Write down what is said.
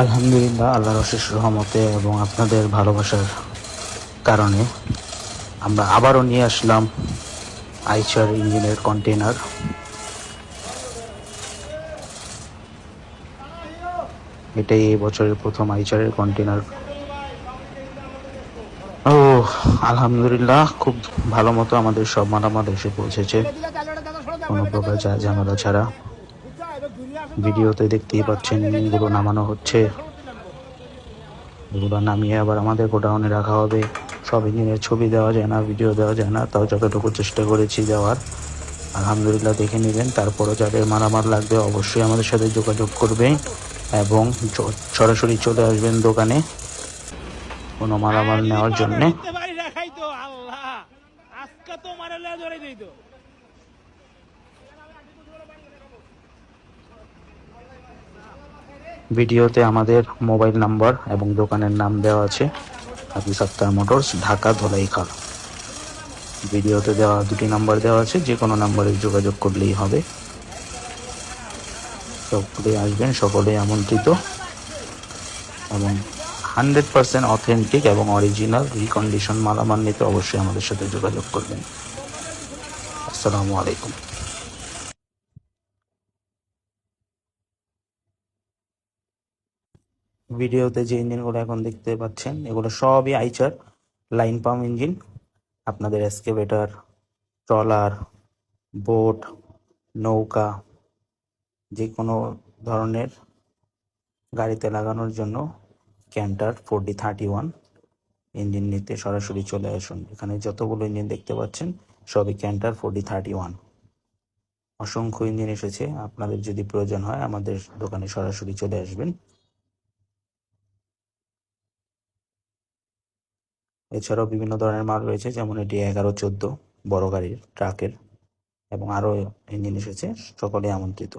আলহামদুলিল্লাহ, আল্লাহর অশেষ রহমতে এবং আপনাদের ভালোবাসার কারণে আমরা আবারও নিয়ে আসলাম আইচার ইঞ্জিনের কন্টেনার। এটাই এই বছরের প্রথম আইচারের কন্টেনার। ও আলহামদুলিল্লাহ, খুব ভালো মতো আমাদের সব মালামাল এসে পৌঁছেছে, কোনো প্রকার ঝামেলা ছাড়া। ভিডিওতে দেখতেই পাচ্ছেন এগুলো নামানো হচ্ছে। এগুলো নামিয়ে আবার আমাদের গোডাউনে রাখা হবে। সব ইঞ্জিনের ছবি দেওয়া যায় না, ভিডিও দেওয়া যায় না, তাও যতটুকু চেষ্টা করেছি দেওয়ার। আলহামদুলিল্লাহ, দেখে নেবেন। তারপরও যাদের মালামাল লাগবে অবশ্যই আমাদের সাথে যোগাযোগ করবেন এবং সরাসরি চলে আসবেন দোকানে কোনো মালামাল নেওয়ার জন্যে। ভিডিওতে আমাদের মোবাইল নাম্বার এবং দোকানের নাম দেওয়া আছে, হাফিজ আক্তার মোটরস, ঢাকা, ধলাইখাল। ভিডিওতে দেওয়া দুটি নাম্বার দেওয়া আছে, যে কোনো নাম্বারে যোগাযোগ করলেই হবে। সকলেই আসবেন, সকলেই আমন্ত্রিত এবং 100% অথেন্টিক এবং অরিজিনাল রিকন্ডিশন মালামাল নিতে অবশ্যই আমাদের সাথে যোগাযোগ করবেন। আসসালামু আলাইকুম। ভিডিওতে যে ইঞ্জিনগুলো এখন দেখতে পাচ্ছেন এগুলো সবই আইচার লাইন পাম্প ইঞ্জিন। আপনাদের এক্সকেভেটর, ট্রলার, বোট, নৌকা, যে কোনো ধরনের গাড়িতে লাগানোর জন্য ক্যান্টার 4031 ইঞ্জিন নিতে সরাসরি চলে আসুন। এখানে যতগুলো ইঞ্জিন দেখতে পাচ্ছেন সবই ক্যান্টার 4031। অসংখ্য ইঞ্জিন এসেছে, আপনাদের যদি প্রয়োজন হয় আমাদের দোকানে সরাসরি চলে আসবেন। এছাড়াও বিভিন্ন ধরনের মাল রয়েছে, যেমন এটি 1114 বড় গাড়ির, ট্রাকের এবং আরও ইঞ্জিন এসেছে। সকলেই আমন্ত্রিত।